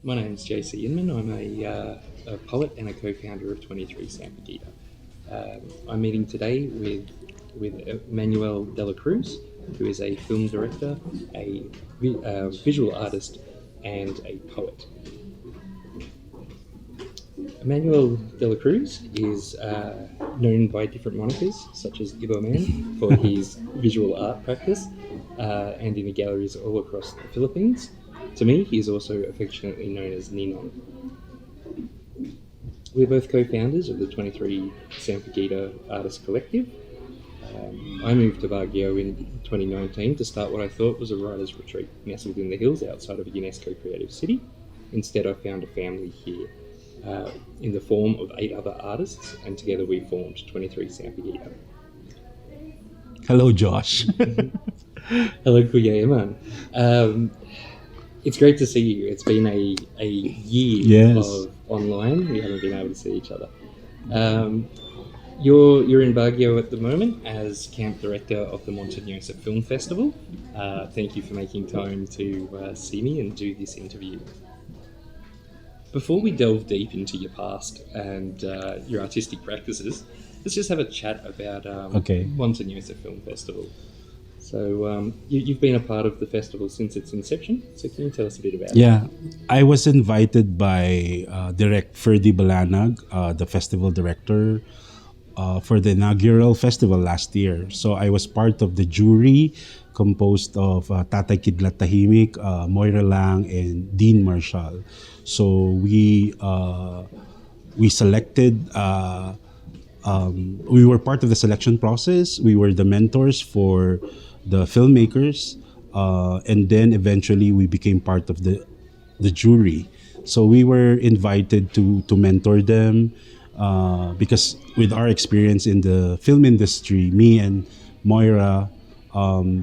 My name's JC Inman. I'm a poet and a co-founder of 23 Sampaguita. I'm meeting today with Emmanuel Dela Cruz, who is a film director, a visual artist, and a poet. Emmanuel Dela Cruz is known by different monikers, such as Ibonman for his visual art practice and in the galleries all across the Philippines. To me, he is also affectionately known as Ninon. We're both co-founders of the 23 Sampaguita Artist Collective. I moved to Baguio in 2019 to start what I thought was a writer's retreat nestled in the hills outside of a UNESCO creative city. Instead, I found a family here in the form of 8 other artists, and together we formed 23 Sampaguita. Hello, Josh. Hello, Kuya Emman. It's great to see you. It's been a year of online. We haven't been able to see each other. You're in Baguio at the moment as camp director of the Montanosa Film Festival. Thank you for making time to see me and do this interview. Before we delve deep into your past and your artistic practices, let's just have a chat about Montanosa Film Festival. So you've been a part of the festival since its inception. So can you tell us a bit about it? Yeah, I was invited by Direct Ferdy Balanag, the festival director, for the inaugural festival last year. So I was part of the jury composed of Tatay Kidlat Tahimik, Moira Lang, and Dean Marshall. So we selected. We were part of the selection process. We were the mentors for the filmmakers, and then eventually we became part of the jury. So we were invited to mentor them because with our experience in the film industry, me and Moira,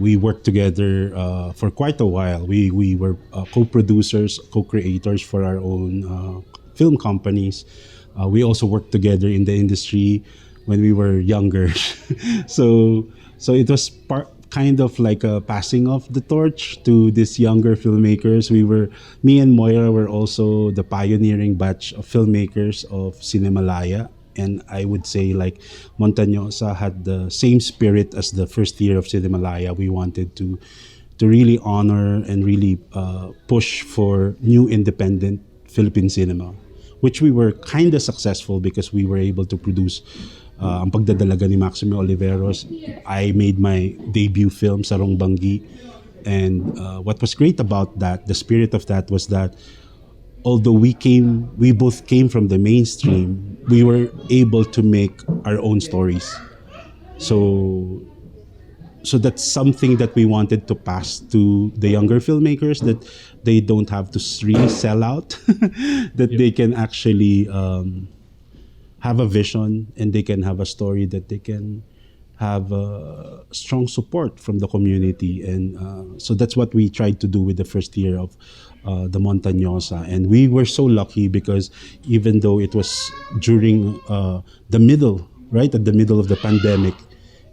we worked together for quite a while. We were co-producers, co-creators for our own film companies. We also worked together in the industry when we were younger. so it was kind of like a passing of the torch to these younger filmmakers. Me and Moira were also the pioneering batch of filmmakers of Cinemalaya. And I would say like Montanosa had the same spirit as the first year of Cinemalaya. We wanted to really honor and really push for new independent Philippine cinema, which we were kind of successful because we were able to produce Ang Pagdadalaga ni Maximo Oliveros. I made my debut film, Sarong Banggi. And what was great about that, the spirit of that was that although we both came from the mainstream, we were able to make our own stories. So that's something that we wanted to pass to the younger filmmakers, that they don't have to really sell out, that they can actually have a vision and they can have a story, that they can have strong support from the community. And so that's what we tried to do with the first year of the Montanosa. And we were so lucky because even though it was during the middle, right at the middle of the pandemic,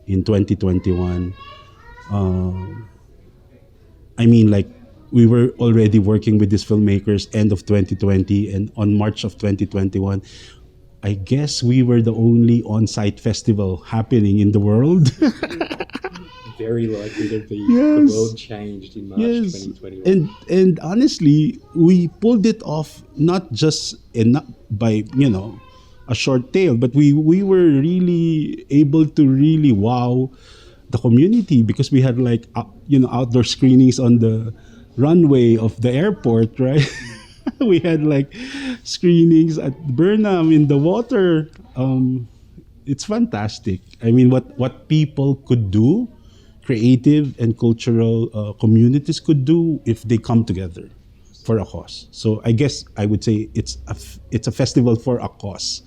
in 2021. I mean, like, we were already working with these filmmakers end of 2020, and on March of 2021, I guess we were the only on-site festival happening in the world. Very likely to be. The world changed in March 2021. And honestly, we pulled it off not just by a short tail, but we were really able to really wow the community, because we had like outdoor screenings on the runway of the airport, right? We had like screenings at Burnham in the water. It's fantastic. I mean, what people could do, creative and cultural communities could do if they come together for a cause. So I guess I would say it's a festival for a cause.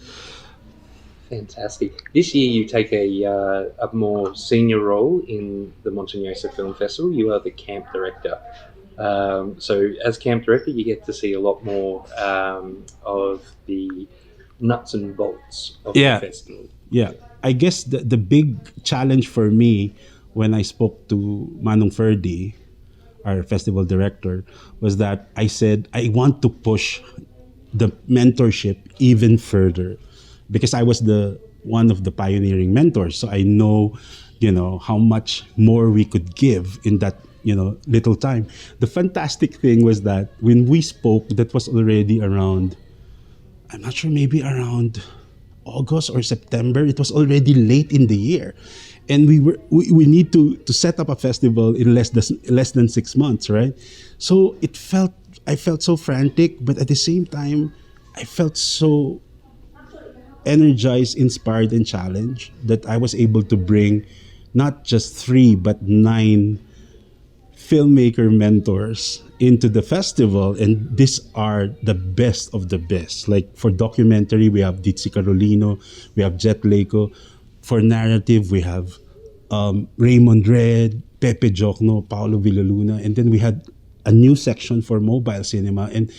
Fantastic. This year you take a more senior role in the Montanosa Film Festival. You are the camp director. So as camp director, you get to see a lot more of the nuts and bolts of the festival. Yeah. I guess the big challenge for me when I spoke to Manong Ferdy, our festival director, was that I said I want to push the mentorship even further, because I was the one of the pioneering mentors. So I know, how much more we could give in that, little time. The fantastic thing was that when we spoke, that was already around, I'm not sure, maybe around August or September. It was already late in the year. And we need to set up a festival in less than 6 months, right? So I felt so frantic, but at the same time, I felt so energized, inspired, and challenged that I was able to bring not just three but nine filmmaker mentors into the festival, and these are the best of the best. Like for documentary, we have Ditsi Carolino, we have Jet Leco. For narrative, we have Raymond Red, Pepe Jokno, Paolo Villaluna, and then we had a new section for mobile cinema. And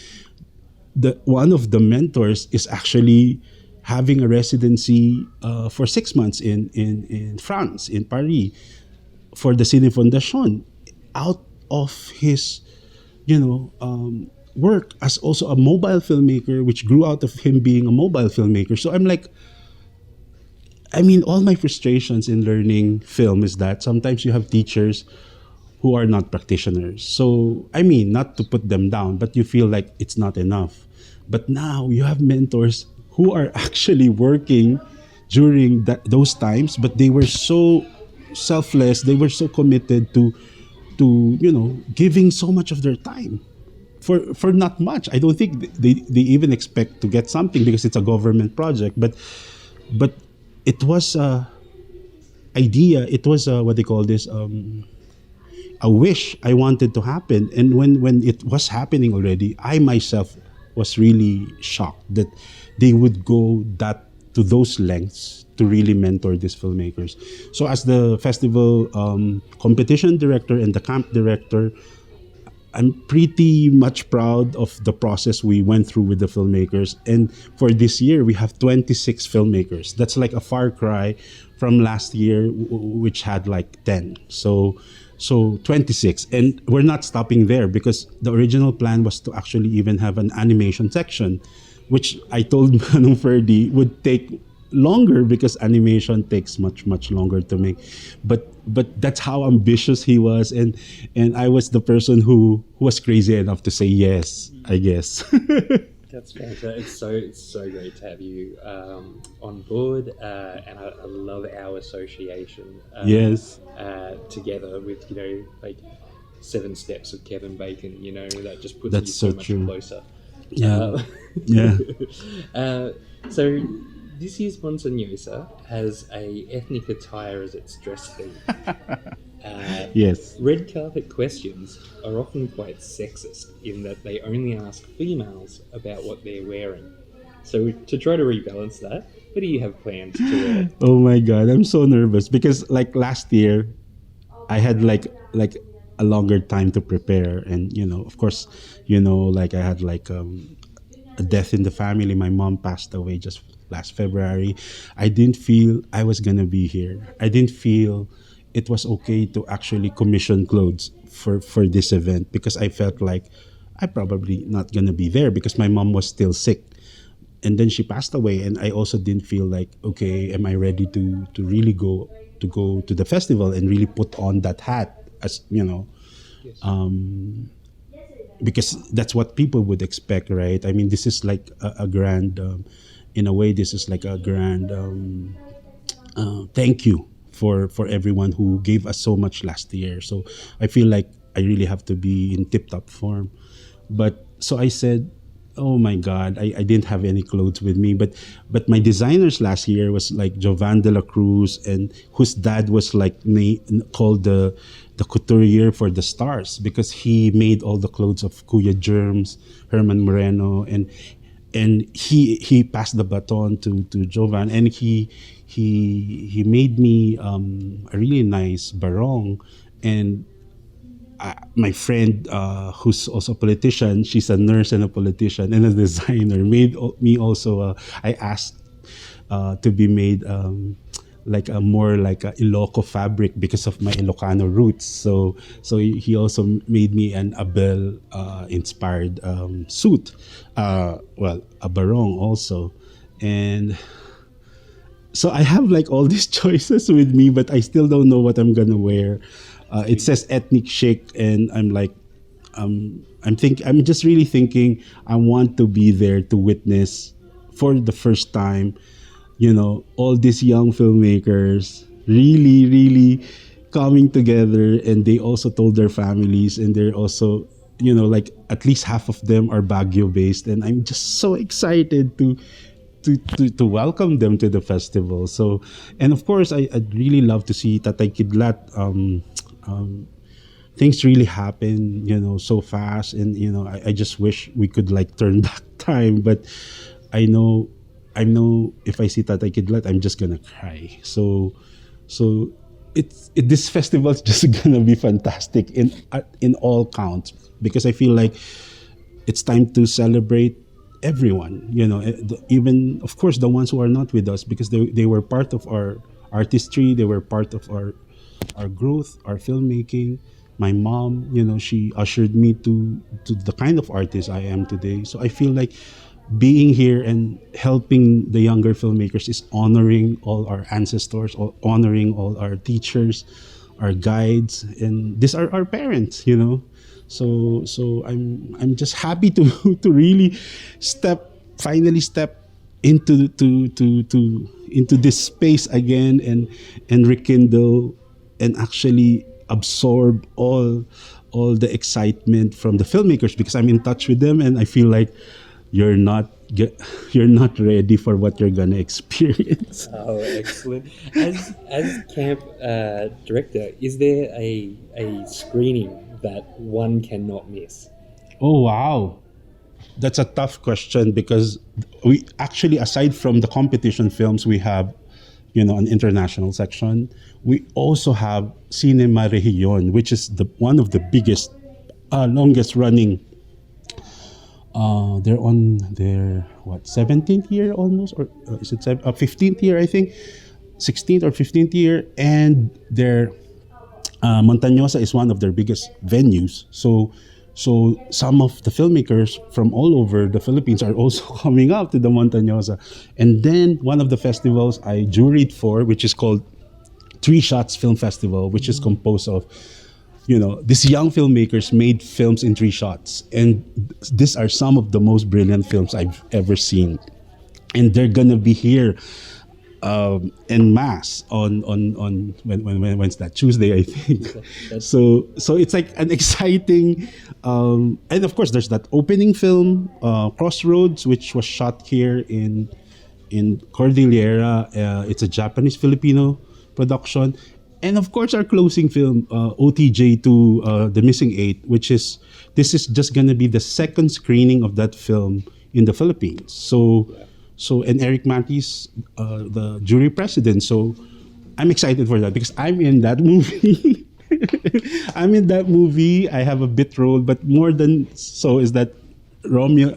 the one of the mentors is actually having a residency for 6 months in France, in Paris, for the Cine Fondation, out of his work as also a mobile filmmaker, which grew out of him being a mobile filmmaker. So I'm like, all my frustrations in learning film is that sometimes you have teachers who are not practitioners. So, not to put them down, but you feel like it's not enough. But now you have mentors who are actually working during those times, but they were so selfless, they were so committed to giving so much of their time for not much. I don't think they even expect to get something because it's a government project, but it was a idea. It was what they call this, a wish I wanted to happen. And when it was happening already, I myself was really shocked that they would go to those lengths to really mentor these filmmakers. So as the festival competition director and the camp director, I'm pretty much proud of the process we went through with the filmmakers. And for this year, we have 26 filmmakers. That's like a far cry from last year, which had like 10. So 26. And we're not stopping there, because the original plan was to actually even have an animation section, which I told Manong Ferdi would take longer because animation takes much longer to make. But that's how ambitious he was, and I was the person who was crazy enough to say yes, I guess. That's fantastic. It's so great to have you on board, and I love our association. Yes. Together with like 7 Steps of Kevin Bacon. That just puts That's you so so much true. closer. Yeah. Yeah. So this year's Montanosa has a ethnic attire as its dress theme. Yes. Red carpet questions are often quite sexist in that they only ask females about what they're wearing. So to try to rebalance that, what do you have planned to wear? Oh my God, I'm so nervous because like last year, I had like a longer time to prepare, and of course, like I had like a death in the family. My mom passed away just last February. I didn't feel I was gonna be here. I didn't feel it was okay to actually commission clothes for this event, because I felt like I probably not gonna be there because my mom was still sick. And then she passed away, and I also didn't feel like, okay, am I ready to really go to the festival and really put on that hat, as Yes. because that's what people would expect, right? This is like a grand, in a way, this is like a grand thank you for everyone who gave us so much last year. So I feel like I really have to be in tip-top form. But so I said, oh my God, I didn't have any clothes with me. But my designers last year was like Emmanuel Dela Cruz, and whose dad was like called the couturier for the stars, because he made all the clothes of Kuya Germs, Herman Moreno, and he passed the baton to Jovan, and he made me a really nice barong. And my friend, who's also a politician, she's a nurse and a politician and a designer, made me also. I asked to be made like a more like a Iloco fabric because of my Ilocano roots. So he also made me an Abel inspired suit. Well, a barong also, and so I have like all these choices with me, but I still don't know what I'm gonna wear. It says ethnic chic, and I'm like, I'm just really thinking I want to be there to witness for the first time, all these young filmmakers really, really coming together, and they also told their families, and they're also, like at least half of them are Baguio based, and I'm just so excited to welcome them to the festival. So, and of course, I'd really love to see Tatay Kidlat. Things really happen, so fast, and I just wish we could like turn back time, but I know, if I see Tatay Kidlat, I'm just gonna cry. So this festival is just gonna be fantastic in all counts, because I feel like it's time to celebrate everyone, even of course the ones who are not with us, because they were part of our artistry, they were part of our growth, our filmmaking. My mom, she ushered me to the kind of artist I am today. So I feel like being here and helping the younger filmmakers is honoring all our ancestors, or honoring all our teachers, our guides, and these are our parents, So I'm just happy to to really finally step into this space again, and rekindle and actually absorb all the excitement from the filmmakers, because I'm in touch with them, and I feel like you're not ready for what you're gonna experience. Oh, excellent! As camp director, is there a screening that one cannot miss? Oh wow, that's a tough question, because we actually, aside from the competition films, we have an international section. We also have Cinema Region, which is one of the biggest, longest running. They're on their 17th year almost, or is it 15th year, I think, 16th or 15th year, and their Montanosa is one of their biggest venues. So some of the filmmakers from all over the Philippines are also coming up to the Montanosa. And then one of the festivals I juried for, which is called Three Shots Film Festival, which is composed of, these young filmmakers made films in 3 shots. And these are some of the most brilliant films I've ever seen. And they're gonna be here en masse on when's that, Tuesday, I think. So it's like an exciting, and of course there's that opening film, Crossroads, which was shot here in Cordillera. It's a Japanese Filipino production, and of course our closing film, OTJ2, The Missing Eight, this is just gonna be the second screening of that film in the Philippines. So, and Eric Matis, the jury president. So I'm excited for that, because I'm in that movie. I have a bit role, but more than so is that Romeo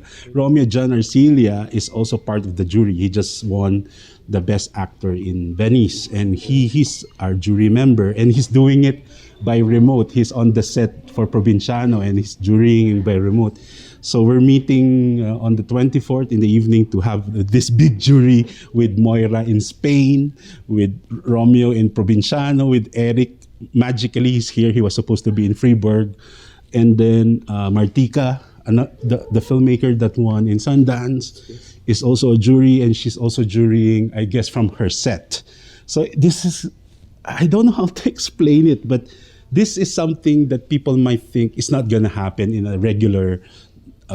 John Arcilia is also part of the jury. He just won the best actor in Venice, and he's our jury member, and he's doing it by remote. He's on the set for Provinciano, and he's jurying by remote. So we're meeting on the 24th in the evening to have this big jury with Moira in Spain, with Romeo in Provinciano, with Eric. Magically, he's here. He was supposed to be in Freiburg. And then Martika, the filmmaker that won in Sundance, is also a jury, and she's also jurying, I guess, from her set. So this is, I don't know how to explain it, but this is something that people might think is not going to happen in a regular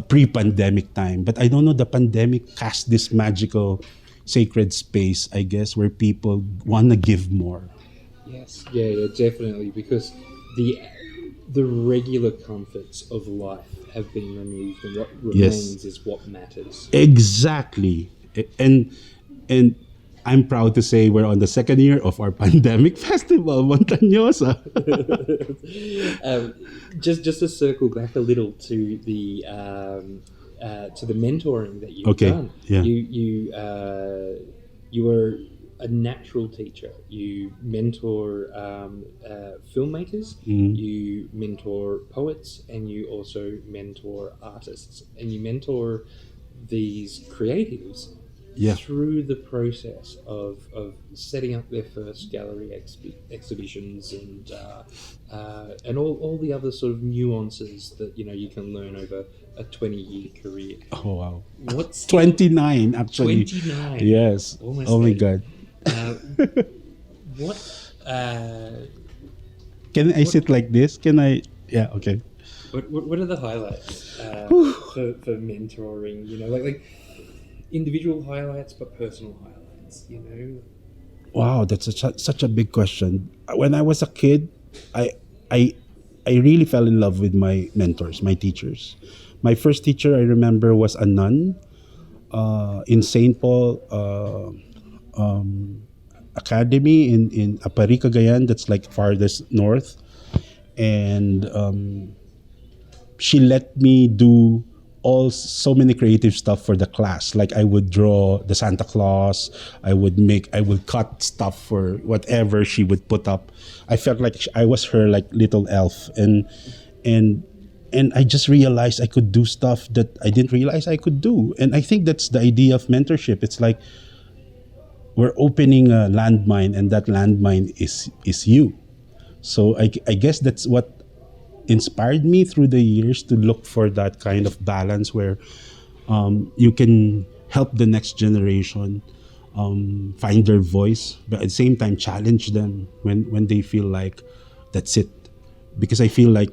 pre-pandemic time. But I don't know, the pandemic cast this magical sacred space, I guess, where people want to give more. Yes, yeah, definitely, because the regular comforts of life have been removed, and what remains is what matters. Exactly. And I'm proud to say we're on the second year of our pandemic festival, Montanosa. Just to circle back a little to the mentoring that you've done. Yeah. You were a natural teacher. You mentor filmmakers, Mm. you mentor poets, and you also mentor artists, and you mentor these creatives Yeah. through the process of setting up their first gallery exhibitions and all the other sort of nuances that you can learn over a 20-year career. Oh wow. What's 29 actually. 29? Yes. Almost Oh my 30. god. What? Can I sit like this? Can I? Yeah. Okay. What are the highlights for mentoring? Like individual highlights, but personal highlights. Wow, that's such a big question. When I was a kid, I I I really fell in love with my mentors, my teachers. My first teacher I remember was a nun in St. Paul Academy in Apari, Cagayan. That's like farthest north, and she let me do so many creative stuff for the class. Like I would draw the Santa Claus. I would cut stuff for whatever she would put up. I felt like I was her like little elf, and and I just realized I could do stuff that I didn't realize I could do. And I think that's the idea of mentorship. It's like we're opening a landmine, and that landmine is you. So I guess that's what inspired me through the years to look for that kind of balance where you can help the next generation find their voice, but at the same time challenge them when they feel like that's it. Because I feel like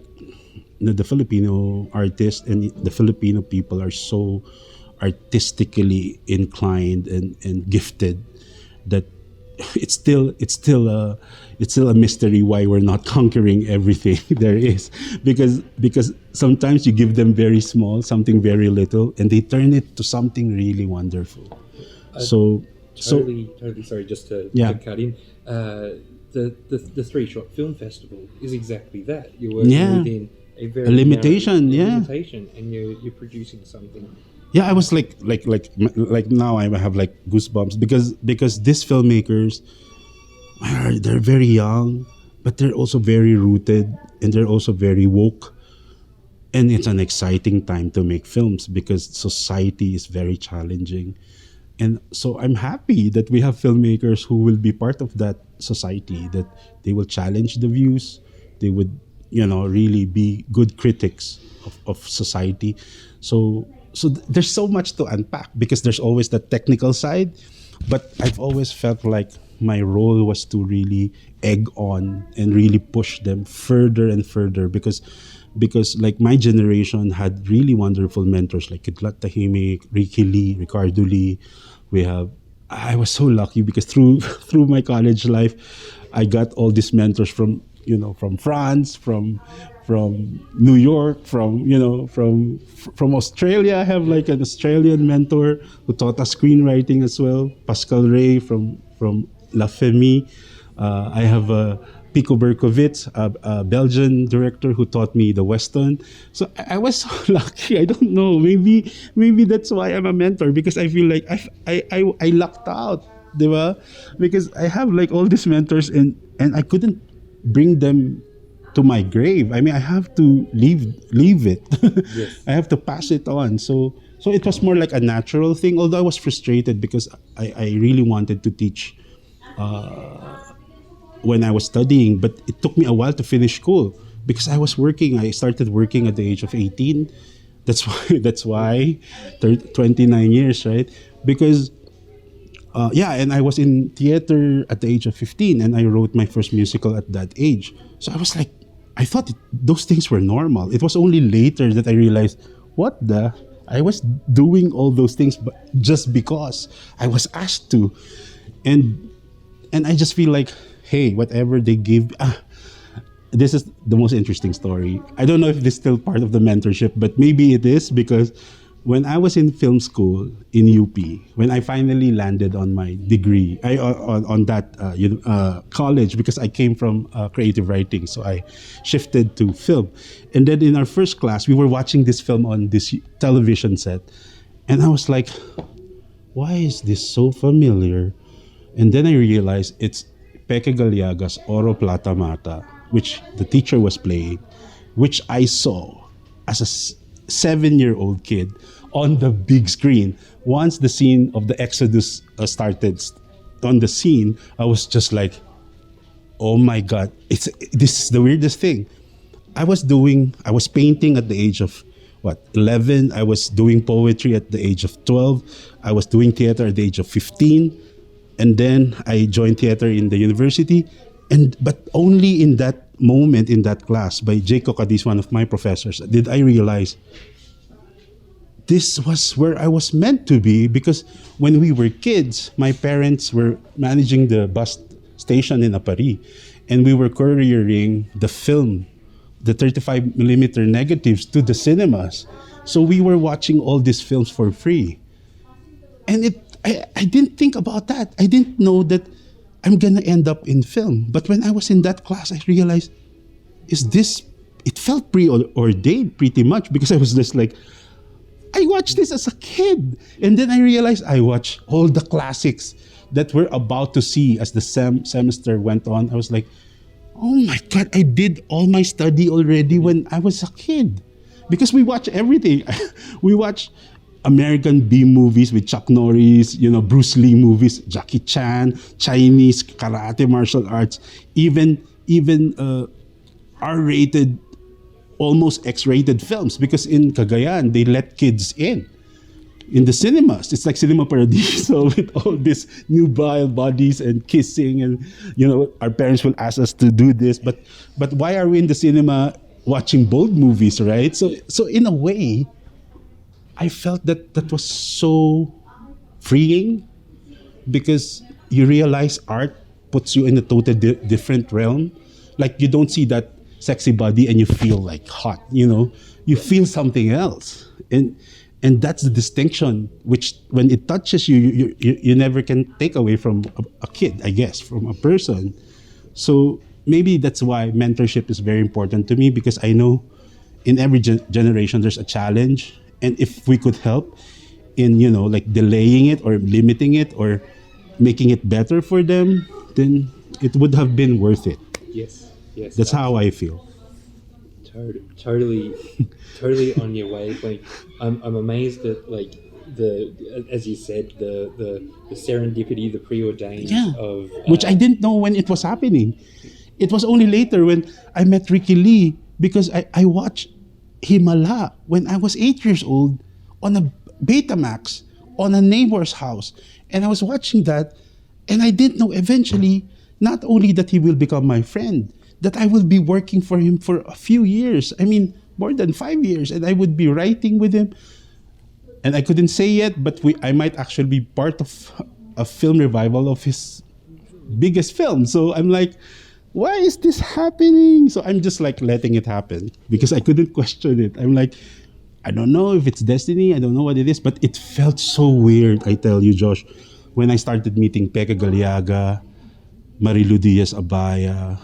the Filipino artists and the Filipino people are so artistically inclined and gifted that it's still a mystery why we're not conquering everything there is, because sometimes you give them very small, something very little, and they turn it to something really wonderful. So Totally sorry, just to cut in. The Three Shot Film Festival is exactly that. You're working within a very limitation, limitation, and you're producing something. Yeah, I was like now I have like goosebumps because these filmmakers they're very young, but they're also very rooted, and they're also very woke. And it's an exciting time to make films because society is very challenging. And so I'm happy that we have filmmakers who will be part of that society, that they will challenge the views, they would, really be good critics of society. So there's so much to unpack because there's always the technical side, but I've always felt like my role was to really egg on and really push them further and further because like my generation had really wonderful mentors like Kidlat Tahimik, Ricky Lee, Ricardo Lee. I was so lucky because through my college life, I got all these mentors from France, from New York, from Australia. I have like an Australian mentor who taught us screenwriting as well, Pascal Ray from La Famille. I have Pico Berkovitz, a Belgian director who taught me the Western. So I was so lucky. I don't know. Maybe that's why I'm a mentor, because I feel like I lucked out, diba? Because I have like all these mentors and I couldn't bring them to my grave. I mean, I have to leave it. Yes. I have to pass it on. So it was more like a natural thing. Although I was frustrated because I really wanted to teach when I was studying, but it took me a while to finish school because I was working. I started working at the age of 18. That's why 29 years, right? Because and I was in theater at the age of 15, and I wrote my first musical at that age. So I was like, I thought those things were normal. It was only later that I realized, I was doing all those things but just because I was asked to. And I just feel like, hey, whatever they give, this is the most interesting story. I don't know if this is still part of the mentorship, but maybe it is, because when I was in film school in UP, when I finally landed on my degree, on that college, because I came from creative writing, so I shifted to film. And then in our first class, we were watching this film on this television set, and I was like, why is this so familiar? And then I realized it's Peque Galiaga's Oro Plata Mata, which the teacher was playing, which I saw as a 7-year-old kid on the big screen. Once the scene of the Exodus started on the scene, I was just like, oh my God, this is the weirdest thing. I was painting at the age of 11. I was doing poetry at the age of 12. I was doing theater at the age of 15. And then I joined theater in the university. But only in that moment, in that class, by Jacob Cadiz, one of my professors, did I realize this was where I was meant to be. Because when we were kids, my parents were managing the bus station in Apari, and we were couriering the film, the 35 millimeter negatives, to the cinemas. So we were watching all these films for free. And I didn't think about that. I didn't know that I'm gonna end up in film. But when I was in that class, I realized, it felt preordained pretty much, because I was just like, I watched this as a kid. And then I realized I watched all the classics that we're about to see as the semester went on. I was like, oh my God, I did all my study already when I was a kid. Because we watch everything. We watch American B movies with Chuck Norris, Bruce Lee movies, Jackie Chan, Chinese karate, martial arts, even R-rated, almost X-rated films. Because in Cagayan, they let kids in the cinemas. It's like Cinema Paradiso with all these nubile bodies and kissing, and our parents will ask us to do this. But why are we in the cinema watching bold movies, right? So in a way, I felt that was so freeing, because you realize art puts you in a totally different realm. Like, you don't see that sexy body and you feel like hot, you feel something else. And that's the distinction, which when it touches you, you never can take away from a kid, I guess, from a person. So maybe that's why mentorship is very important to me, because I know in every generation there's a challenge. And if we could help in, like delaying it or limiting it or making it better for them, then it would have been worth it. Yes. That's how I feel. Totally on your wavelength. I'm amazed at, like, as you said, the serendipity, the preordained of which I didn't know when it was happening. It was only later when I met Ricky Lee, because I watched Himala when I was 8 years old on a Betamax on a neighbor's house, and I was watching that, and I didn't know eventually not only that he will become my friend, that I will be working for him for a few years. I mean, more than 5 years, and I would be writing with him. And I couldn't say yet, but I might actually be part of a film revival of his biggest film. So I'm like, why is this happening? So I'm just like letting it happen, because I couldn't question it. I'm like, I don't know if it's destiny. I don't know what it is, but it felt so weird, I tell you, Josh, when I started meeting Peque Galiaga, Marilu Diaz Abaya,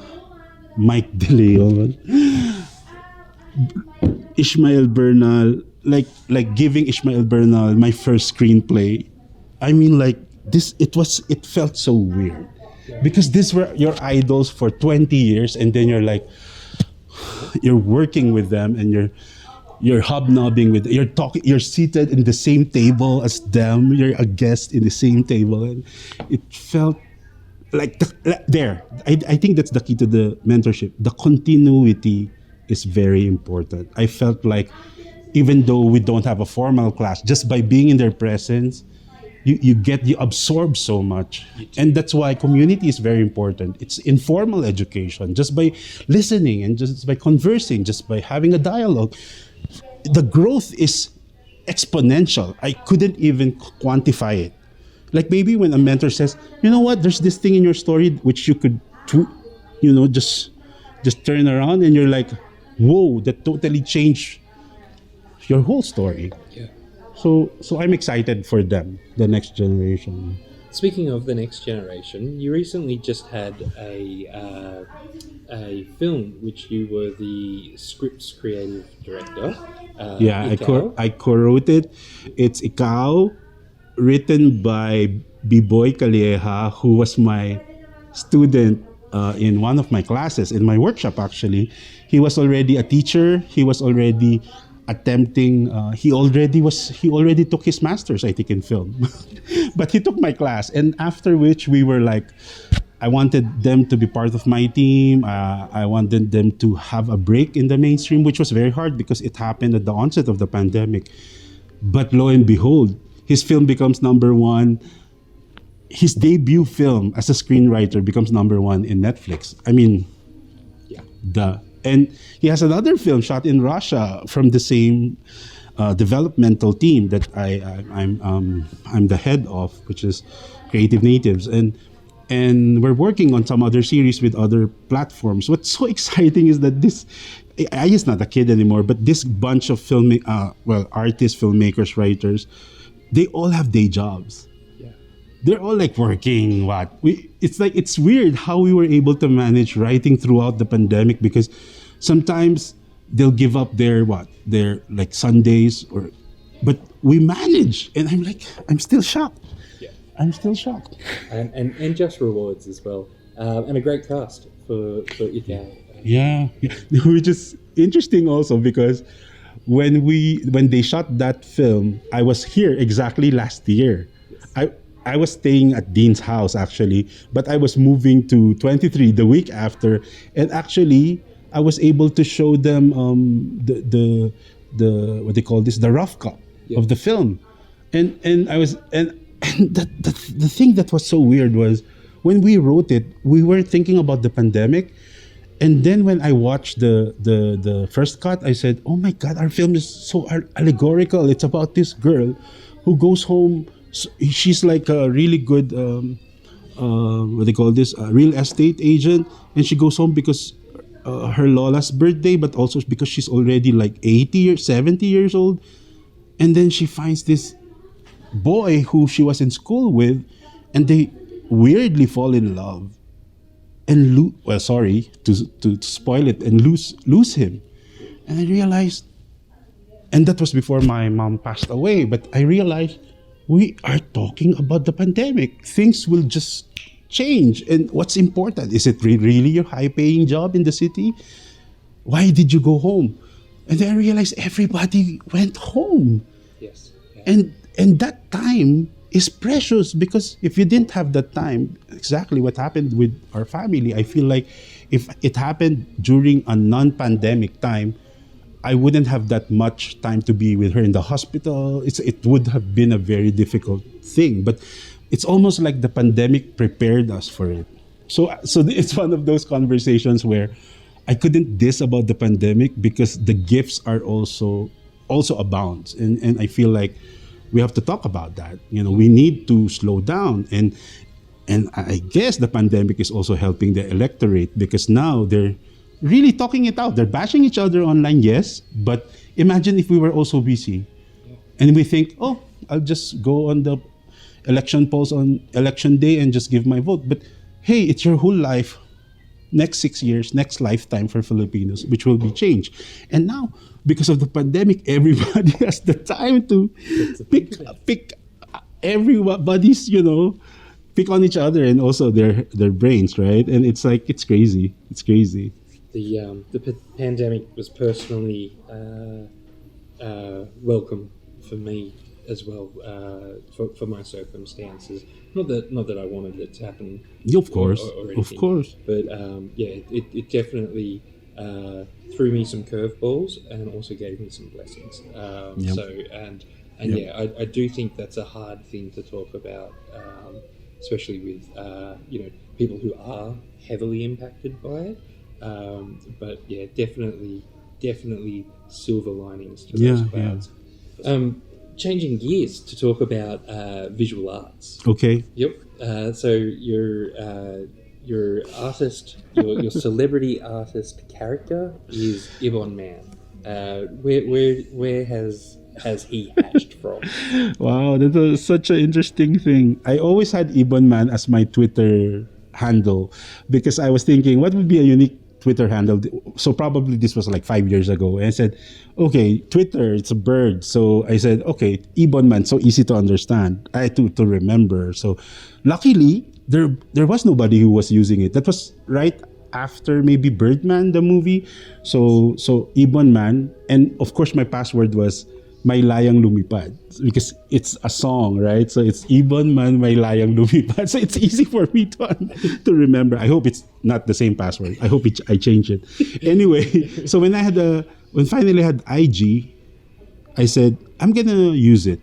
Mike De Leon, Ishmael Bernal, like giving Ishmael Bernal my first screenplay. I mean, like, it felt so weird, because these were your idols for 20 years, and then you're working with them, and you're hobnobbing with, you're seated in the same table as them, you're a guest in the same table, and it felt like I think that's the key to the mentorship. The continuity is very important. I felt like, even though we don't have a formal class, just by being in their presence, you absorb so much. And that's why community is very important. It's informal education. Just by listening and just by conversing, just by having a dialogue, the growth is exponential. I couldn't even quantify it. Like, maybe when a mentor says, you know what, there's this thing in your story which you could, just turn around, and you're like, whoa, that totally changed your whole story. Yeah. So I'm excited for them, the next generation. Speaking of the next generation, you recently just had a film which you were the script's creative director. I co-wrote it. It's Ikaw, written by B-Boy Calieja, who was my student in one of my classes, in my workshop actually. He was already a teacher. He was already attempting, he already took his master's, I think, in film. But he took my class, and after which we were like, I wanted them to be part of my team. I wanted them to have a break in the mainstream, which was very hard because it happened at the onset of the pandemic. But lo and behold, his film becomes number one. His debut film as a screenwriter becomes number one in Netflix. I mean, yeah, and he has another film shot in Russia from the same developmental team that I'm the head of, which is Creative Natives, and we're working on some other series with other platforms. What's so exciting is that I is not a kid anymore, but this bunch of artists, filmmakers, writers, they all have day jobs. Yeah. They're all like working. It's weird how we were able to manage writing throughout the pandemic, because sometimes they'll give up their like Sundays, but we manage, and I'm still shocked. I'm still shocked. And just rewards as well. And a great cast for Ika. Yeah. Which is interesting also because when they shot that film, I was here exactly last year. Yes. I was staying at Dean's house actually, but I was moving to 23 the week after, and actually I was able to show them the what they call this, the rough cut of the film. And the thing that was so weird was when we wrote it, we were thinking about the pandemic, and then when I watched the first cut, I said, "Oh my God, our film is so allegorical. It's about this girl who goes home. She's like a really good what they call this, a real estate agent, and she goes home because her Lola's birthday, but also because she's already like 80 or 70 years old, and then she finds this boy who she was in school with, and they weirdly fall in love and sorry to spoil it, and lose him. And I realized, and that was before my mom passed away, but I realized we are talking about the pandemic. Things will just change, and what's important, is it really your high-paying job in the city? Why did you go home? And then I realized everybody went home. Yes. Yeah. And that time is precious, because if you didn't have that time, exactly what happened with our family, I feel like if it happened during a non-pandemic time, I wouldn't have that much time to be with her in the hospital. It would have been a very difficult thing, but it's almost like the pandemic prepared us for it. So it's one of those conversations where I couldn't diss about the pandemic, because the gifts are also abound, and I feel like we have to talk about that. We need to slow down, and I guess the pandemic is also helping the electorate, because now they're really talking it out. They're bashing each other online, yes, but imagine if we were also busy, and we think, oh, I'll just go on the election polls on election day and just give my vote. But hey, it's your whole life, next 6 years, next lifetime for Filipinos, which will be changed. And now, because of the pandemic, everybody has the time to pick everybody's, pick on each other, and also their brains, right? And it's like, it's crazy. It's crazy. The pandemic was personally welcome for me as well, for my circumstances. Not that I wanted it to happen. Of course, or anything, of course. But it definitely threw me some curveballs and also gave me some blessings. Yep. So I do think that's a hard thing to talk about, especially with people who are heavily impacted by it. But yeah, definitely silver linings to those clouds. Yeah. Changing gears to talk about visual arts. Okay. Yep. So your artist, your celebrity artist character is Ibonman. Where has he hatched from? Wow, that was such an interesting thing. I always had Ibonman as my Twitter handle, because I was thinking, what would be a unique Twitter handle. So probably this was like 5 years ago. And I said, okay, Twitter, it's a bird. So I said, okay, Ibonman, so easy to understand, to remember. So luckily, there was nobody who was using it. That was right after maybe Birdman, the movie. So Ibonman, and of course my password was May Layang Lumipad, because it's a song, right? So it's Ibonman May Layang Lumipad. So it's easy for me to remember. I hope it's not the same password. I hope I change it. Anyway, so when finally I had IG, I said I'm gonna use it,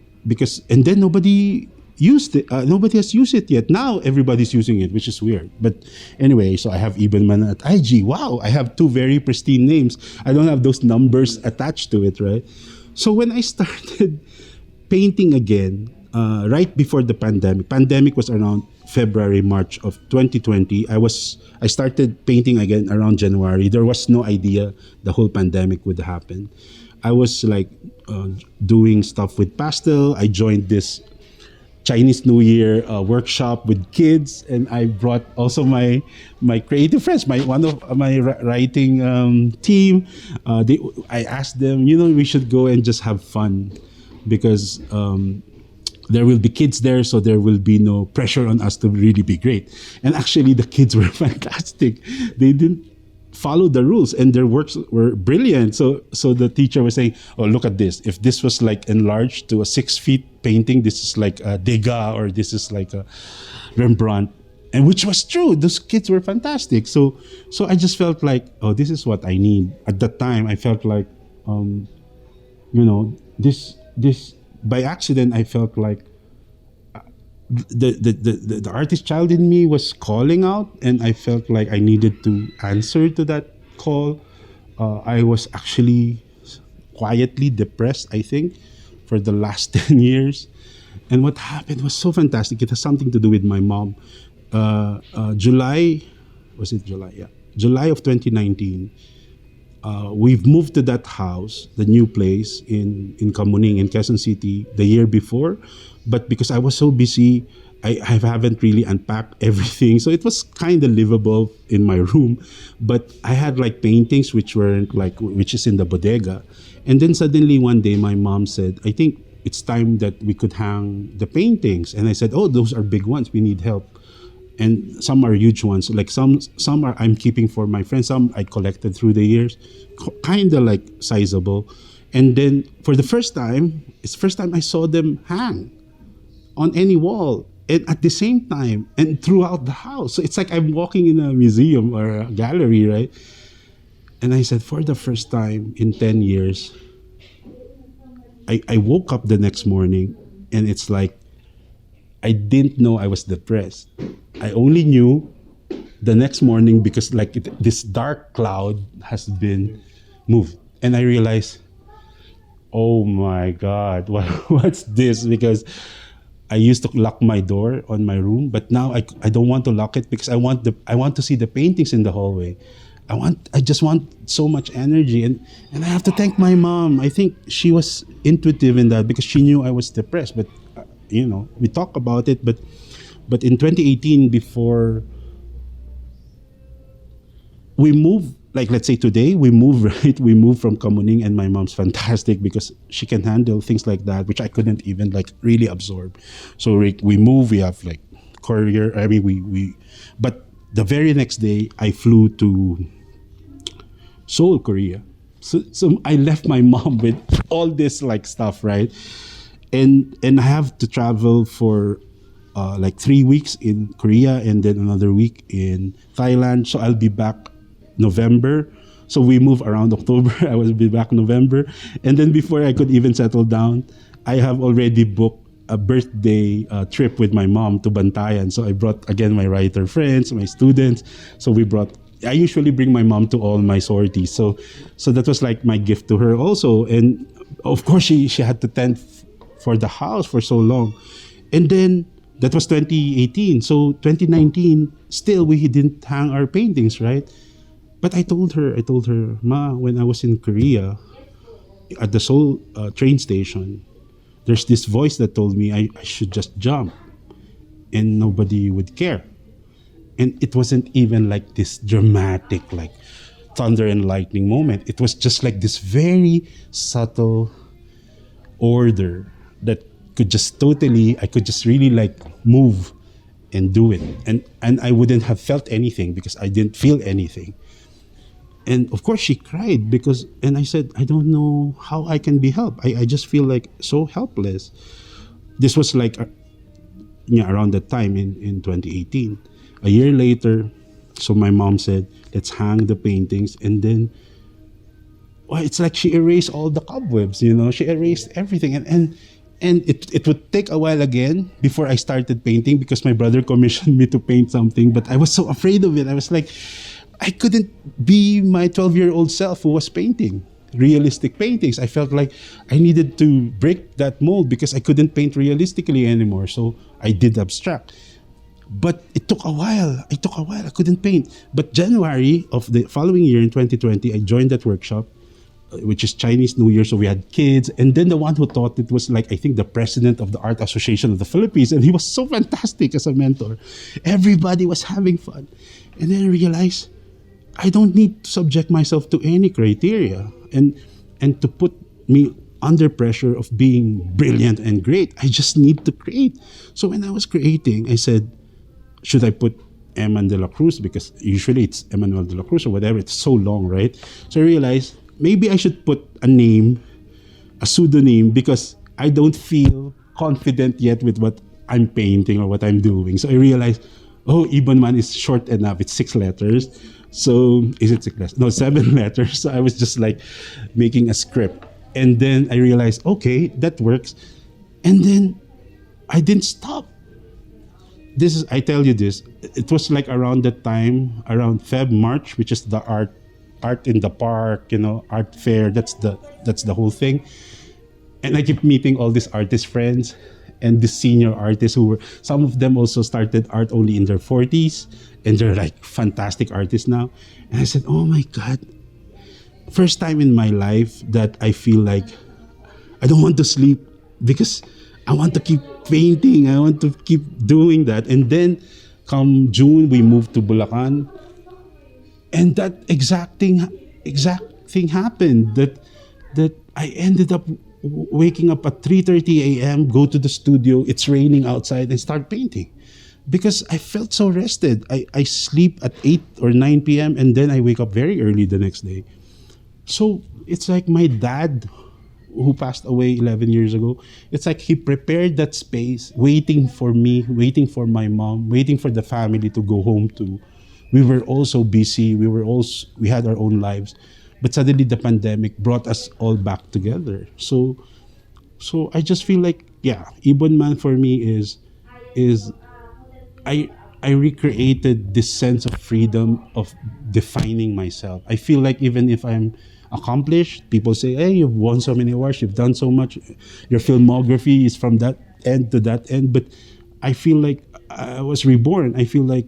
and then nobody used it. Nobody has used it yet. Now everybody's using it, which is weird. But anyway, so I have Ibonman at IG. Wow, I have two very pristine names. I don't have those numbers attached to it, right? So when I started painting again, right before the pandemic was around February, March of 2020. I started painting again around January. There was no idea the whole pandemic would happen. I was like doing stuff with pastel. I joined this Chinese New Year workshop with kids, and I brought also my creative friends, one of my writing team. I asked them, we should go and just have fun, because there will be kids there, so there will be no pressure on us to really be great. And actually, the kids were fantastic. They didn't follow the rules, and their works were brilliant. So the teacher was saying, oh, look at this. If this was like enlarged to a 6 feet painting, this is like a Degas, or this is like a Rembrandt. And which was true. Those kids were fantastic. So I just felt like, oh, this is what I need. At that time, I felt like, this by accident, I felt like the artist child in me was calling out, and I felt like I needed to answer to that call. I was actually quietly depressed, I think, for the last 10 years. And what happened was so fantastic. It has something to do with my mom. July of 2019, we've moved to that house, the new place in Kamuning in Quezon City, the year before. But because I was so busy, I haven't really unpacked everything. So it was kind of livable in my room. But I had like paintings which is in the bodega. And then suddenly one day my mom said, I think it's time that we could hang the paintings. And I said, oh, those are big ones. We need help. And some are huge ones. Like some are I'm keeping for my friends. Some I collected through the years, kind of like sizable. And then for the first time, it's the first time I saw them hang on any wall, and at the same time and throughout the house. So it's like I'm walking in a museum or a gallery, right? And I said, for the first time in 10 years, I woke up the next morning, and it's like I didn't know I was depressed. I only knew the next morning because like this dark cloud has been moved. And I realized, oh my God, what's this? Because I used to lock my door on my room, but now I don't want to lock it because I want to see the paintings in the hallway. I just want so much energy, and I have to thank my mom. I think she was intuitive in that because she knew I was depressed. But we talk about it. But in 2018, before we move, like let's say today, we move, right? We move from Kamuning, and my mom's fantastic because she can handle things like that, which I couldn't even like really absorb. So we move. We have like courier. I mean, but the very next day, I flew to Seoul, Korea. So I left my mom with all this like stuff, right? And I have to travel for like 3 weeks in Korea and then another week in Thailand. So I'll be back November. So we move around October. I will be back November. And then before I could even settle down, I have already booked a birthday trip with my mom to Bantayan. So I brought again my writer friends, my students. So I usually bring my mom to all my sorties. So that was like my gift to her also. And of course she had to tend for the house for so long. And then that was 2018. So 2019, still we didn't hang our paintings, right? But I told her, Ma, when I was in Korea, at the Seoul train station, there's this voice that told me I should just jump and nobody would care. And it wasn't even like this dramatic, like, thunder and lightning moment. It was just like this very subtle order that I could just really like move and do it. And I wouldn't have felt anything because I didn't feel anything. And of course she cried and I said, I don't know how I can be helped. I just feel like so helpless. This was like around that time in 2018. A year later, so my mom said, let's hang the paintings. And then, well, it's like she erased all the cobwebs, she erased everything. And it would take a while again before I started painting because my brother commissioned me to paint something, but I was so afraid of it. I was like, I couldn't be my 12-year-old self who was painting realistic paintings. I felt like I needed to break that mold because I couldn't paint realistically anymore. So I did abstract. But it took a while. I couldn't paint. But January of the following year in 2020, I joined that workshop, which is Chinese New Year. So we had kids. And then the one who taught it was like, I think the president of the Art Association of the Philippines. And he was so fantastic as a mentor. Everybody was having fun. And then I realized, I don't need to subject myself to any criteria and to put me under pressure of being brilliant and great. I just need to create. So when I was creating, I said, should I put Emmanuel Dela Cruz? Because usually it's Emmanuel Dela Cruz or whatever. It's so long, right? So I realized maybe I should put a name, a pseudonym, because I don't feel confident yet with what I'm painting or what I'm doing. So I realized, Ibonman is short enough. It's 6 letters. So is it 6 letters? No, 7 letters. So I was just like making a script. And then I realized, okay, that works. And then I didn't stop. I tell you this, it was like around that time, around March, which is the art in the park, art fair. That's the whole thing. And I keep meeting all these artist friends and the senior artists some of them also started art only in their 40s, and they're like fantastic artists now. And I said, oh my God, first time in my life that I feel like I don't want to sleep because I want to keep painting. I want to keep doing that. And then come June, we moved to Bulacan. And that exact thing happened, that I ended up waking up at 3:30 a.m., go to the studio, it's raining outside, and start painting. Because I felt so rested. I sleep at 8 or 9 p.m. and then I wake up very early the next day. So it's like my dad, who passed away 11 years ago, it's like he prepared that space, waiting for me, waiting for my mom, waiting for the family to go home to. We were all so busy. We had our own lives. But suddenly the pandemic brought us all back together. So I just feel like, Ibonman for me is I recreated this sense of freedom of defining myself. I feel like even if I'm accomplished, people say, hey, you've won so many awards, you've done so much, your filmography is from that end to that end. But I feel like I was reborn. I feel like,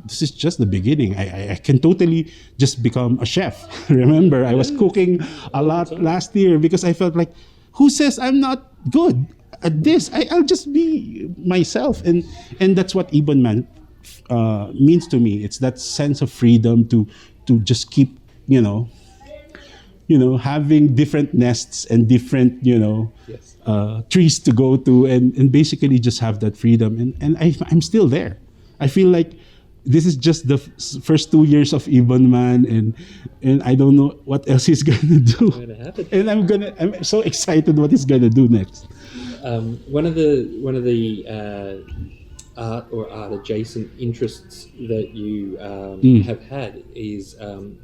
this is just the beginning. I can totally just become a chef. Remember, I was cooking a lot last year because I felt like, who says I'm not good at this? I'll just be myself. And that's what Ibonman means to me. It's that sense of freedom to just keep, having different nests and different, Yes. trees to go to, and basically just have that freedom. And I'm still there. I feel like this is just the first 2 years of Ibonman, and I don't know what else he's gonna do. Gonna happen. And I'm so excited what he's gonna do next. One of the art or art adjacent interests that you have had is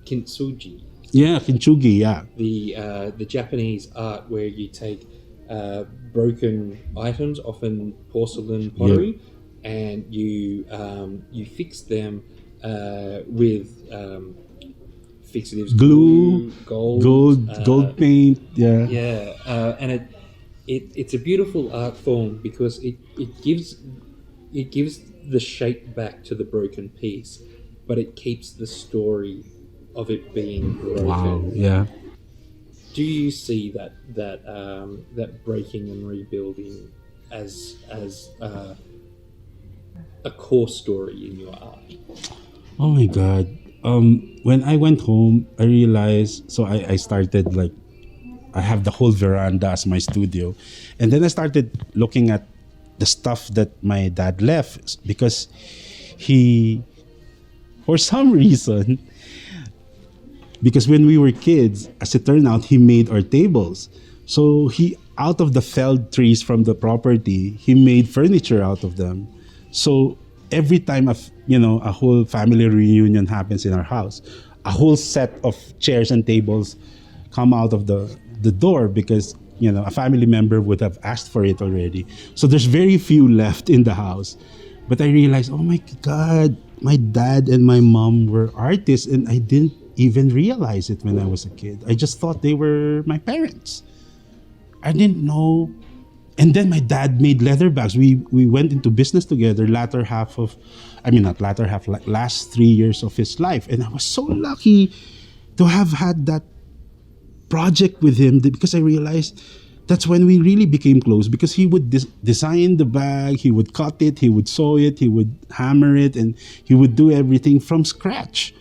kintsugi. Yeah, kintsugi. Yeah. The Japanese art where you take broken items, often porcelain pottery, and you fix them with fixatives, glue, gold paint. Yeah. Yeah, and it's a beautiful art form because it gives the shape back to the broken piece, but it keeps the story of it being broken. Wow. Yeah. Do you see that breaking and rebuilding as a core story in your art? Oh my God. when I went home, I realized. So I started like I have the whole veranda as my studio, and then I started looking at the stuff that my dad left because he, for some reason, because when we were kids, as it turned out, he made our tables. So he, out of the felled trees from the property, he made furniture out of them. So every time a whole family reunion happens in our house, a whole set of chairs and tables come out of the door because a family member would have asked for it already. So there's very few left in the house. But I realized, oh my God, my dad and my mom were artists, and I didn't even realize it when I was a kid. I just thought they were my parents. I didn't know. And then my dad made leather bags. We went into business together last 3 years of his life. And I was so lucky to have had that project with him because I realized that's when we really became close, because he would design the bag, he would cut it, he would sew it, he would hammer it, and he would do everything from scratch.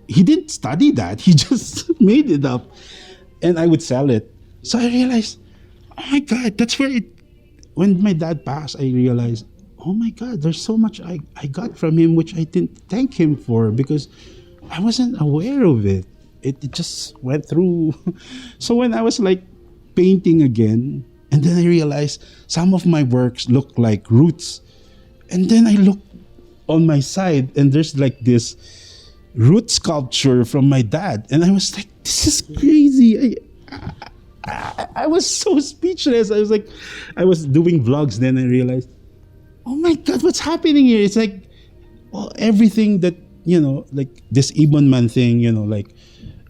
He didn't study that. He just made it up. And I would sell it. So I realized, oh my God, that's where when my dad passed, I realized, oh my God, there's so much I got from him, which I didn't thank him for because I wasn't aware of it. It just went through. So when I was like painting again, and then I realized some of my works look like roots. And then I look on my side and there's like this root sculpture from my dad. And I was like, this is crazy. I was so speechless. I was doing vlogs then I realized, oh my God, what's happening here? It's like everything that, like this Ibonman thing, like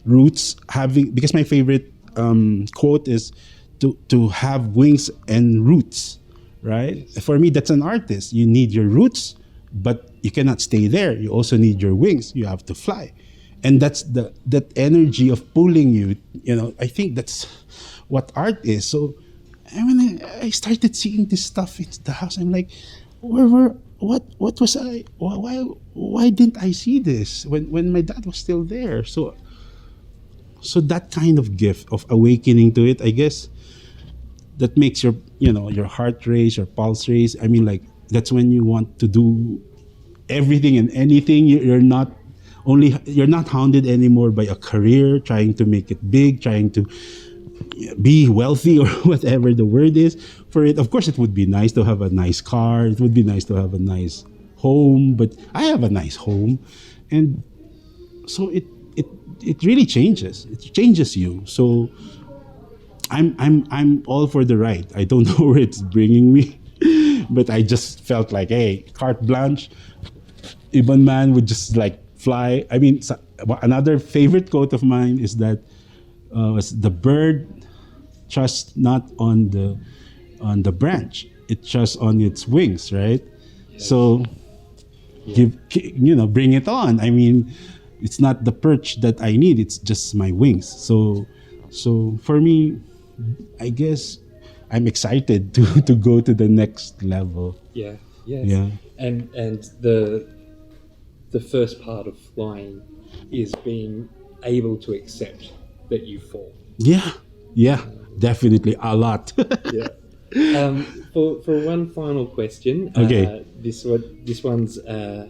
roots having, because my favorite quote is to have wings and roots, right? For me, that's an artist. You need your roots, but you cannot stay there. You also need your wings. You have to fly. And that's that energy of pulling you, I think that's what art is. So when I started seeing this stuff in the house, I'm like, what was I, why didn't I see this when my dad was still there? So that kind of gift of awakening to it, I guess, that makes your heart race, your pulse race. I mean, like, that's when you want to do everything and anything. You're not hounded anymore by a career, trying to make it big, trying to be wealthy or whatever the word is for it. Of course, it would be nice to have a nice car. It would be nice to have a nice home, but I have a nice home. And so it really changes. It changes you. So I'm all for the ride. I don't know where it's bringing me, but I just felt like, hey, carte blanche. Ibonman would just like fly. I mean, another favorite quote of mine is that was the bird trusts not on the branch, it trusts on its wings, right? Yes. So bring it on. I mean, it's not the perch that I need, it's just my wings. So for me, I guess I'm excited to go to the next level. Yeah. And the first part of flying is being able to accept that you fall. Yeah, definitely a lot. Yeah. For one final question. Okay. This one's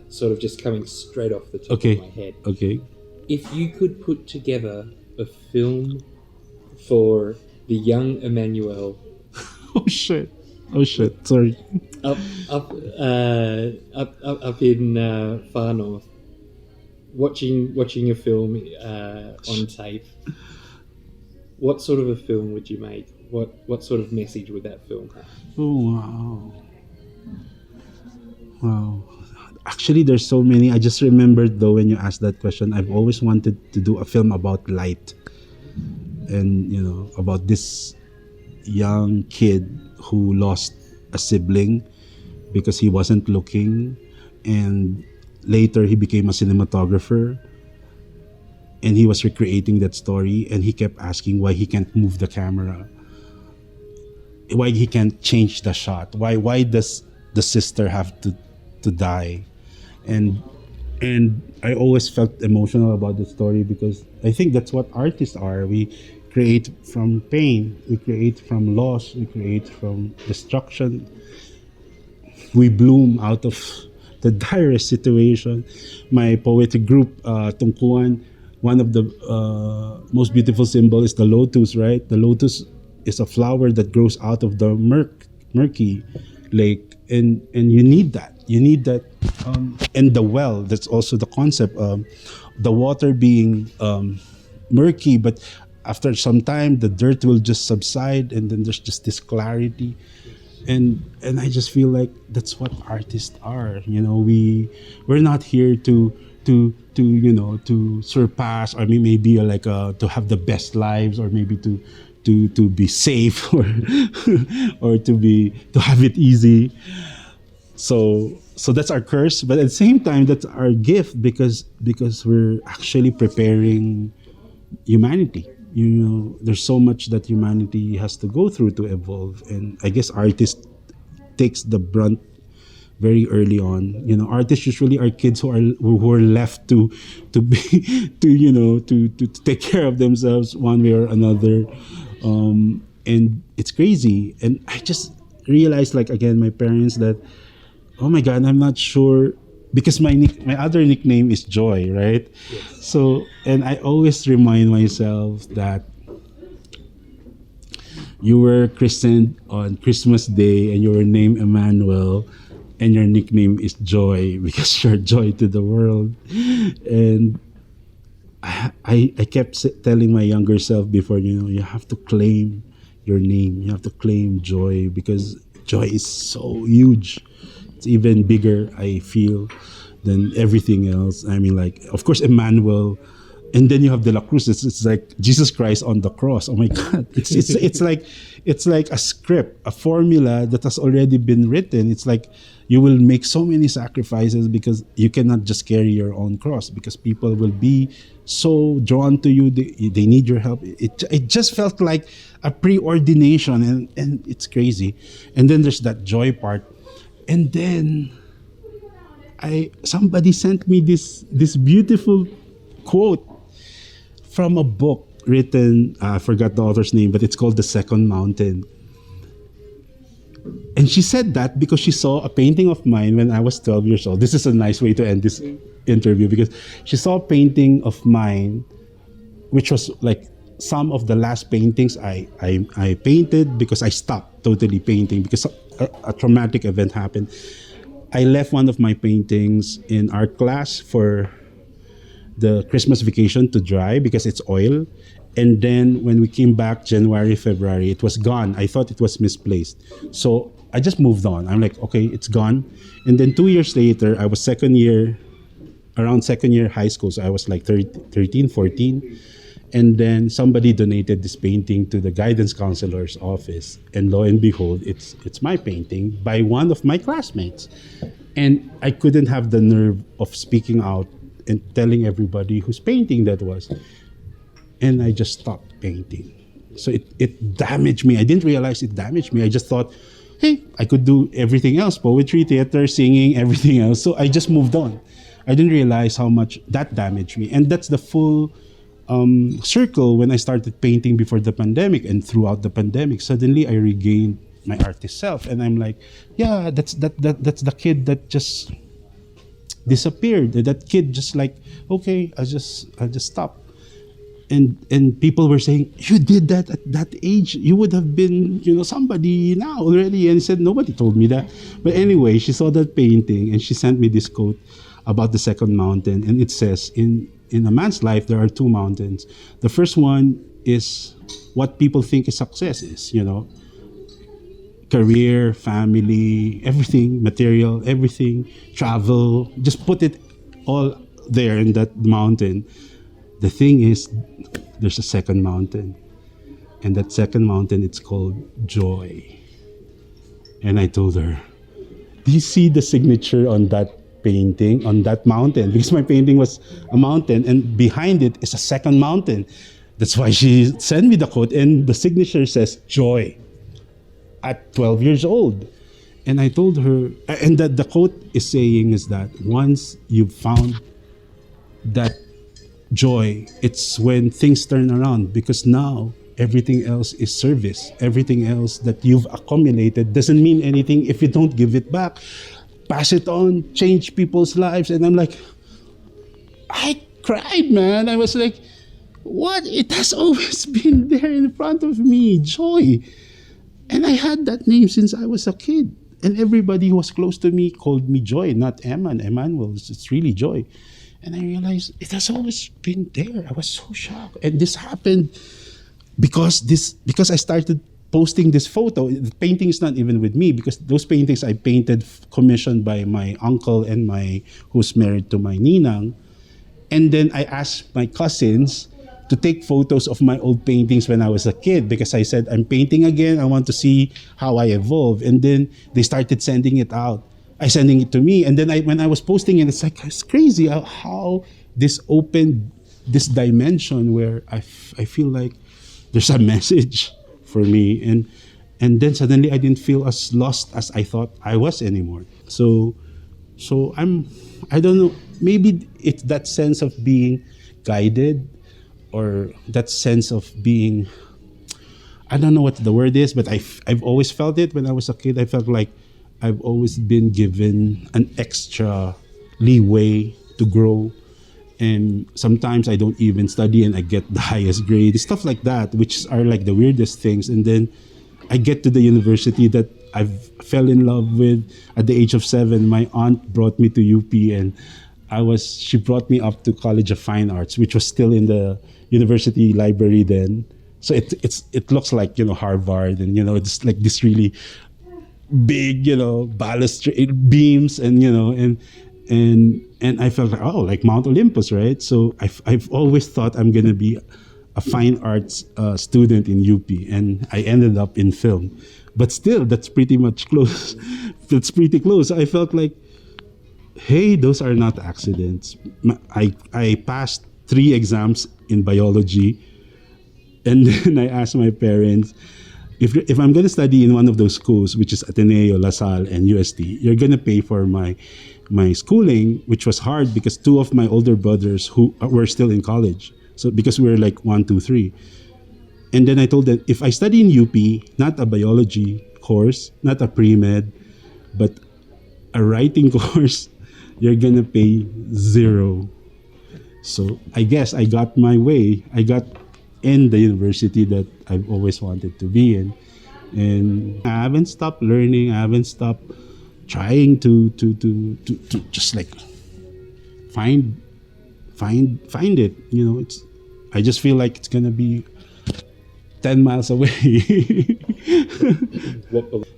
sort of just coming straight off the top of my head. Okay. If you could put together a film for the young Emmanuel. Oh shit! Sorry. Up in far north, watching a film on tape. What sort of a film would you make? What sort of message would that film have? Oh wow! Actually, there's so many. I just remembered though when you asked that question. I've always wanted to do a film about light, and about this young kid who lost a sibling because he wasn't looking, and later he became a cinematographer, and he was recreating that story, and he kept asking why he can't move the camera, why he can't change the shot, why does the sister have to die, and And I always felt emotional about the story because I think that's what artists are. We create from pain, we create from loss, we create from destruction, we bloom out of the direst situation. My poetic group, Tungkuan, one of the most beautiful symbol is the lotus, right? The lotus is a flower that grows out of the murky lake, and you need that. You need that, and the well. That's also the concept. The water being murky, but after some time, the dirt will just subside, and then there's just this clarity. And I just feel like that's what artists are. We're not here to surpass, or maybe like to have the best lives, or maybe to be safe, or or to have it easy. So that's our curse, but at the same time that's our gift, because we're actually preparing humanity. There's so much that humanity has to go through to evolve, and I guess artists takes the brunt very early on. Artists usually are kids who are left to be to take care of themselves one way or another, and it's crazy. And I just realized, like, again, my parents, that, oh my God, I'm not sure, because my other nickname is Joy, right? Yes. So, and I always remind myself that you were christened on Christmas Day, and you were named Emmanuel, and your nickname is Joy because you're joy to the world. And I kept telling my younger self before, you have to claim your name, you have to claim Joy, because joy is so huge. It's even bigger, I feel, than everything else. I mean, like, of course, Emmanuel, and then you have Dela Cruz. It's like Jesus Christ on the cross. Oh my God! It's like a script, a formula that has already been written. It's like you will make so many sacrifices because you cannot just carry your own cross, because people will be so drawn to you. They need your help. It just felt like a preordination, and it's crazy. And then there's that joy part. And then somebody sent me this beautiful quote from a book written, I forgot the author's name, but it's called The Second Mountain. And she said that because she saw a painting of mine when I was 12 years old. This is a nice way to end this interview, because she saw a painting of mine, which was like some of the last paintings I painted, because I stopped totally painting because a traumatic event happened. I left one of my paintings in art class for the Christmas vacation to dry because it's oil. And then when we came back January, February, it was gone. I thought it was misplaced. So I just moved on. I'm like, okay, it's gone. And then 2 years later, I was around second year high school. So I was like 13, 14. And then somebody donated this painting to the guidance counselor's office. And lo and behold, it's my painting by one of my classmates. And I couldn't have the nerve of speaking out and telling everybody whose painting that was. And I just stopped painting. So it damaged me. I didn't realize it damaged me. I just thought, hey, I could do everything else, poetry, theater, singing, everything else. So I just moved on. I didn't realize how much that damaged me. And that's the full circle when I started painting before the pandemic. And throughout the pandemic, suddenly I regained my artist self. And I'm like, yeah, that's the kid that just disappeared. That kid just like, okay, I'll just stop. And people were saying, you did that at that age, you would have been, somebody now already. And he said, nobody told me that. But anyway, she saw that painting and she sent me this quote about the second mountain. And it says, in a man's life, there are two mountains. The first one is what people think is success is, career, family, everything, material, everything, travel, just put it all there in that mountain. The thing is, there's a second mountain. And that second mountain, it's called joy. And I told her, do you see the signature on that painting, on that mountain? Because my painting was a mountain, and behind it is a second mountain. That's why she sent me the quote, and the signature says joy at 12 years old. And I told her, and that the quote is saying is that once you've found that joy, it's when things turn around, because now everything else is service. Everything else that you've accumulated doesn't mean anything if you don't give it back. Pass it on, change people's lives. And I'm like, I cried, man. I was like, what? It has always been there in front of me, joy. And I had that name since I was a kid. And everybody who was close to me called me Joy, not Emmanuel. It's really Joy. And I realized it has always been there. I was so shocked. And this happened because I started posting this photo. The painting is not even with me, because those paintings I painted commissioned by my uncle and who's married to my ninang. And then I asked my cousins to take photos of my old paintings when I was a kid, because I said, I'm painting again. I want to see how I evolve. And then they started sending it out. Sending it to me. And then when I was posting it, it's crazy how this opened this dimension where I feel like there's a message for me. And then suddenly I didn't feel as lost as I thought I was anymore. So I don't know, maybe it's that sense of being guided, or that sense of being, I don't know what the word is, but I've always felt it when I was a kid. I felt like I've always been given an extra leeway to grow. And sometimes I don't even study and I get the highest grade, stuff like that, which are like the weirdest things. And then I get to the university that I fell in love with at the age of 7. My aunt brought me to UP, and she brought me up to College of Fine Arts, which was still in the university library then. So it looks like, Harvard, and it's like this really big, balustrade beams, and and I felt like, oh, like Mount Olympus, right? So I've always thought I'm gonna be a fine arts student in UP, and I ended up in film. But still, that's pretty much close. That's pretty close. I felt like, hey, those are not accidents. I passed 3 exams in biology, and then I asked my parents, if I'm going to study in one of those schools, which is Ateneo, La Salle, and UST, you're going to pay for my schooling, which was hard because 2 of my older brothers who were still in college. So because we were like 1, 2, 3. And then I told them, if I study in UP, not a biology course, not a pre-med, but a writing course, you're going to pay 0. So I guess I got my way. I got in the university that I've always wanted to be in. And I haven't stopped learning. I haven't stopped trying to just like find it. I just feel like it's gonna be 10 miles away.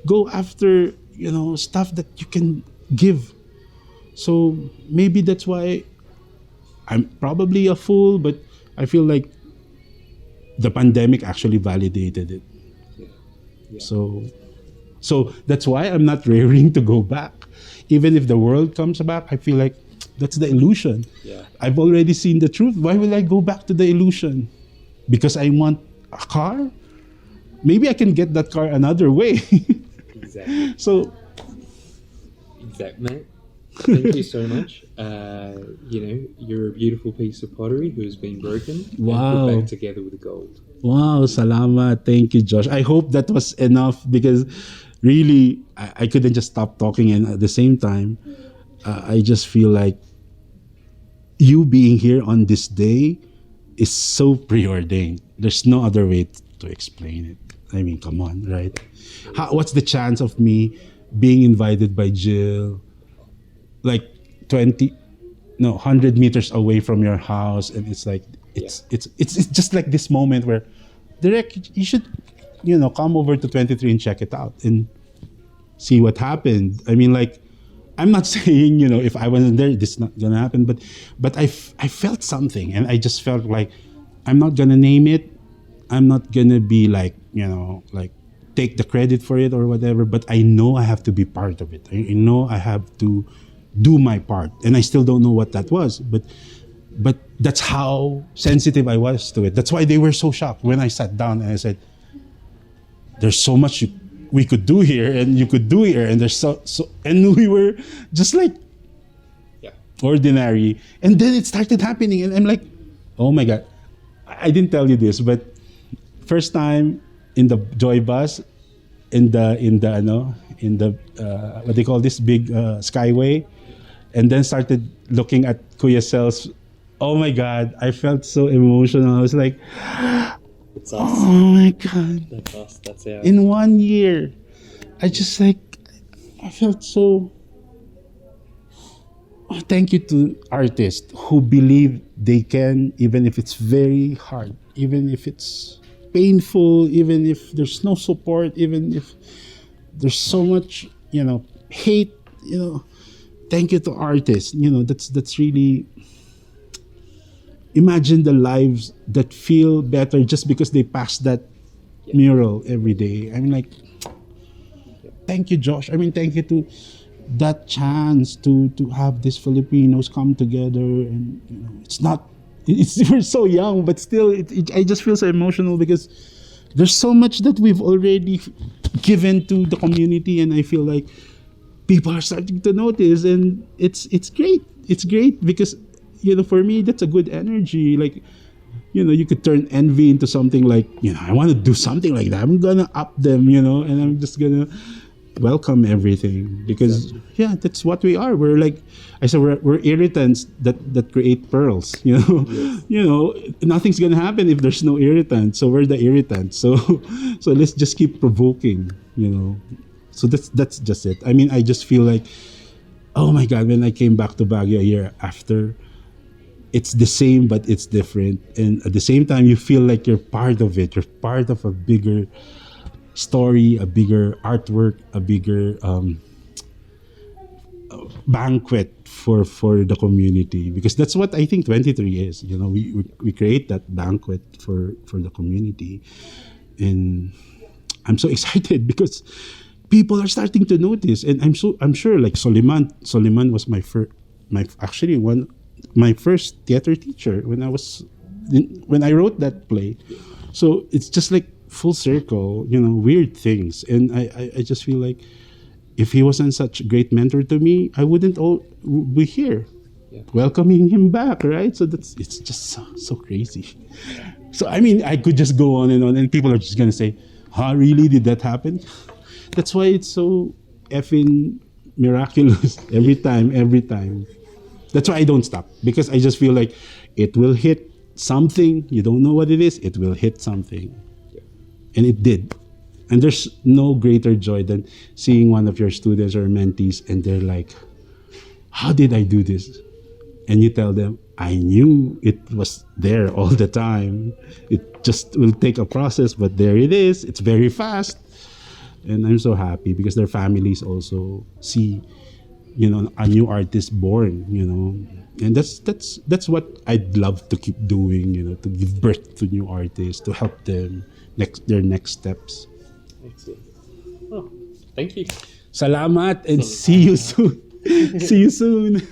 Go after, stuff that you can give. So maybe that's why I'm probably a fool, but I feel like the pandemic actually validated it. Yeah. So that's why I'm not raring to go back. Even if the world comes back, I feel like that's the illusion. Yeah. I've already seen the truth. Why will I go back to the illusion? Because I want a car? Maybe I can get that car another way. Exactly. So, mate. Thank you so much. You're a beautiful piece of pottery who has been broken and put back together with gold. Wow, salamat. Thank you, Josh. I hope that was enough, because really, I couldn't just stop talking. And at the same time, I just feel like you being here on this day is so preordained. There's no other way to explain it. I mean, come on, right? What's the chance of me being invited by Jill, like 100 meters away from your house, and it's like it's just like this moment where, Direk, you should come over to 23 and check it out and see what happened. I mean, like, I'm not saying if I wasn't there, this is not gonna happen, but I felt something, and I just felt like I'm not gonna name it. I'm not gonna be like take the credit for it or whatever, but I know I have to be part of it. I know I have to do my part, and I still don't know what that was, but that's how sensitive I was to it. That's why they were so shocked when I sat down and I said, there's so much we could do here, and you could do here, and there's so and we were just like, ordinary. And then it started happening, and I'm like, oh my God. I didn't tell you this, but first time in the Joy Bus, in the what they call this big skyway, and then started looking at Kuya Cel's. Oh my God, I felt so emotional. I was like, It's us. oh my God. That's us. That's our. In 1 year, I just like, I felt so. Oh, thank you to artists who believe they can, even if it's very hard, even if it's painful, even if there's no support, even if there's so much, hate, thank you to artists. That's really, imagine the lives that feel better just because they pass that mural every day. I mean, like, thank you, Josh. I mean, thank you to that chance to have these Filipinos come together, and we're so young, but still, I just feel so emotional because there's so much that we've already given to the community, and I feel like people are starting to notice, and it's great. It's great because for me that's a good energy. Like, you could turn envy into something like, I want to do something like that. I'm gonna up them, and I'm just gonna welcome everything because that's what we are. We're like I said, we're irritants that create pearls. Yes. Nothing's gonna happen if there's no irritant. So we're the irritants. So let's just keep provoking. So that's just it. I mean, I just feel like, oh my God, when I came back to Baguio a year after, it's the same but it's different, and at the same time you feel like you're part of it. You're part of a bigger story, a bigger artwork, a bigger banquet for the community, because that's what I think 23 is. We create that banquet for the community, and I'm so excited because people are starting to notice, and I'm sure like Soliman was my first theater teacher when I wrote that play. So it's just like full circle, weird things. And I just feel like if he wasn't such a great mentor to me, I wouldn't be here welcoming him back, right? So it's just so crazy. So I mean, I could just go on, and people are just gonna say, huh, really, did that happen? That's why it's so effing miraculous every time. That's why I don't stop, because I just feel like it will hit something. You don't know what it is, it will hit something. And it did. And there's no greater joy than seeing one of your students or mentees and they're like, how did I do this? And you tell them, I knew it was there all the time. It just will take a process, but there it is. It's very fast. And I'm so happy because their families also see, a new artist born, And that's what I'd love to keep doing, to give birth to new artists, to help them their next steps. Excellent. Oh, thank you. Salamat, and see you soon. See you soon.